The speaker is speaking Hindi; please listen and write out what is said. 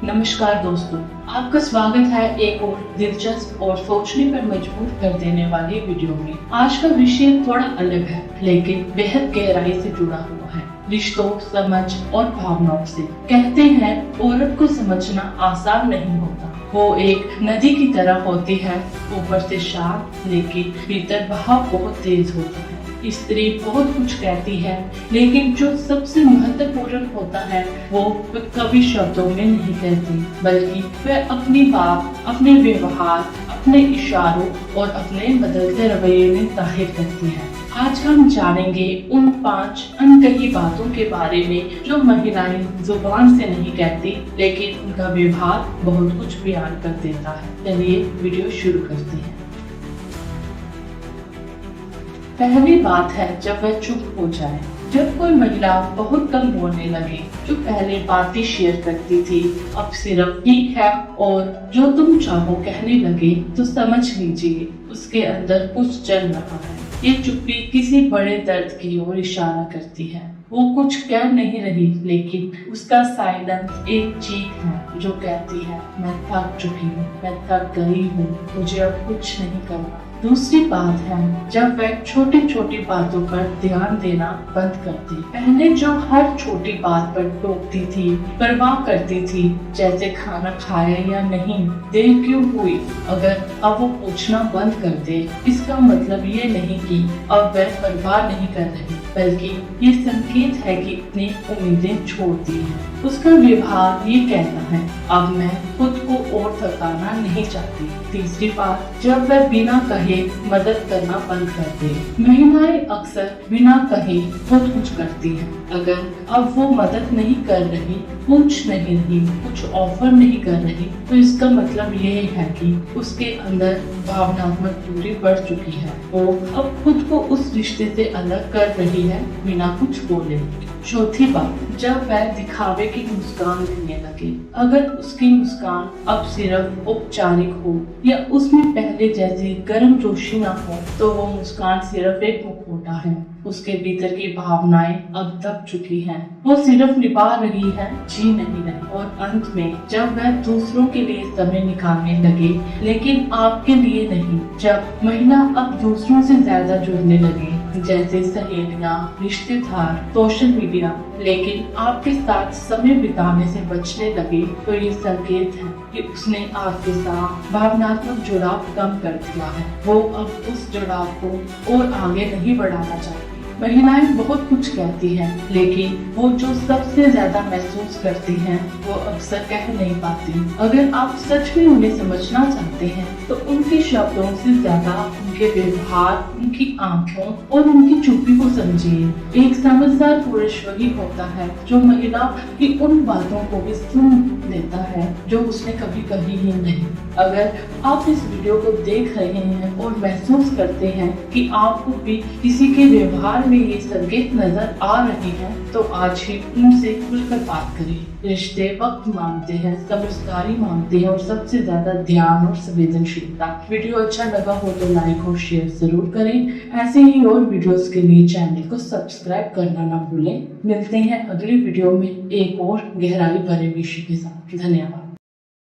नमस्कार दोस्तों, आपका स्वागत है एक और दिलचस्प और सोचने पर मजबूर कर देने वाली वीडियो में। आज का विषय थोड़ा अलग है लेकिन बेहद गहराई से जुड़ा हुआ है, रिश्तों, समझ और भावनाओं से। कहते हैं औरत को समझना आसान नहीं होता, वो एक नदी की तरह होती है, ऊपर से शांत लेकिन भीतर बहाव बहुत तेज होता है। स्त्री बहुत कुछ कहती है लेकिन जो सबसे महत्वपूर्ण होता है वो कभी शब्दों में नहीं कहती, बल्कि वह अपनी बात, अपने व्यवहार, अपने इशारों और अपने बदलते रवैये में जाहिर करती है। आज हम जानेंगे उन 5 अनकही बातों के बारे में जो महिलाएं जुबान से नहीं कहती लेकिन उनका व्यवहार बहुत कुछ बयान कर देता है। चलिए वीडियो शुरू करते हैं। पहली बात है जब वह चुप हो जाए। जब कोई महिला बहुत कम बोलने लगे, जो पहले बातें शेयर करती थी अब सिर्फ ठीक है और जो तुम चाहो कहने लगे, तो समझ लीजिए उसके अंदर कुछ चल रहा है। ये चुप्पी किसी बड़े दर्द की ओर इशारा करती है। वो कुछ कह नहीं रही लेकिन उसका साइलेंस एक चीख है जो कहती है, मैं थक चुकी हूँ, मैं थक गई हूँ, मुझे अब कुछ नहीं करना। दूसरी बात है जब वह छोटी छोटी बातों पर ध्यान देना बंद करती। पहले जो हर छोटी बात पर टोकती थी, परवाह करती थी, जैसे खाना खाया या नहीं, देर क्यों हुई, अगर अब वो पूछना बंद कर दे, इसका मतलब ये नहीं कि अब वह परवाह नहीं कर रही, बल्कि ये संकेत है कि अपनी उम्मीदें छोड़ दी है। उसका व्यवहार ये कहता है, अब मैं खुद को और थकाना नहीं चाहती। तीसरी बात, जब वह बिना कहे मदद करना बंद कर दे। महिलाएं अक्सर बिना कहे खुद कुछ करती हैं। अगर अब वो मदद नहीं कर रही, पूछ नहीं रही, कुछ ऑफर नहीं कर रही, तो इसका मतलब ये है कि उसके अंदर भावनात्मक दूरी बढ़ चुकी है। वो अब खुद को उस रिश्ते से अलग कर रही है बिना कुछ बोले। चौथी बात, जब वह दिखावे की मुस्कान देने लगे। अगर उसकी मुस्कान अब सिर्फ औपचारिक हो या उसमें पहले जैसी गर्मजोशी ना हो, तो वो मुस्कान सिर्फ एक मुखौटा है। उसके भीतर की भावनाएं अब दब चुकी हैं। वो सिर्फ निभा रही है, जी नहीं रही। और अंत में जब वह दूसरों के लिए समय निकालने लगे लेकिन आपके लिए नहीं, जब महिला अब दूसरों से ज्यादा जुड़ने लगे, जैसे सहेलियां, रिश्तेदार, सोशल मीडिया, लेकिन आपके साथ समय बिताने से बचने लगे, तो ये संकेत है कि उसने आपके साथ भावनात्मक जुड़ाव कम कर दिया है। वो अब उस जुड़ाव को और आगे नहीं बढ़ाना चाहती। महिलाएं बहुत कुछ कहती हैं, लेकिन वो जो सबसे ज्यादा महसूस करती हैं, वो अक्सर कह नहीं पाती। अगर आप सच में उन्हें समझना चाहते हैं, तो उनके शब्दों से ज्यादा उनके व्यवहार, उनकी आंखों और उनकी चुप्पी को समझिए। एक समझदार पुरुष वही होता है जो महिला की उन बातों को भी सुन लेता है जो उसने कभी कही ही नहीं। अगर आप इस वीडियो को देख रहे हैं और महसूस करते हैं कि आपको भी किसी के व्यवहार में ये संकेत नजर आ रहे हैं, तो आज ही उनसे खुलकर बात करें। रिश्ते वक्त मांगते हैं, समझदारी मांगते हैं और सबसे ज्यादा ध्यान और संवेदनशीलता। वीडियो अच्छा लगा हो तो लाइक और शेयर जरूर करें। ऐसे ही और वीडियोस के लिए चैनल को सब्सक्राइब करना ना भूलें। मिलते हैं अगली वीडियो में एक और गहराई भरे विषय के साथ। धन्यवाद।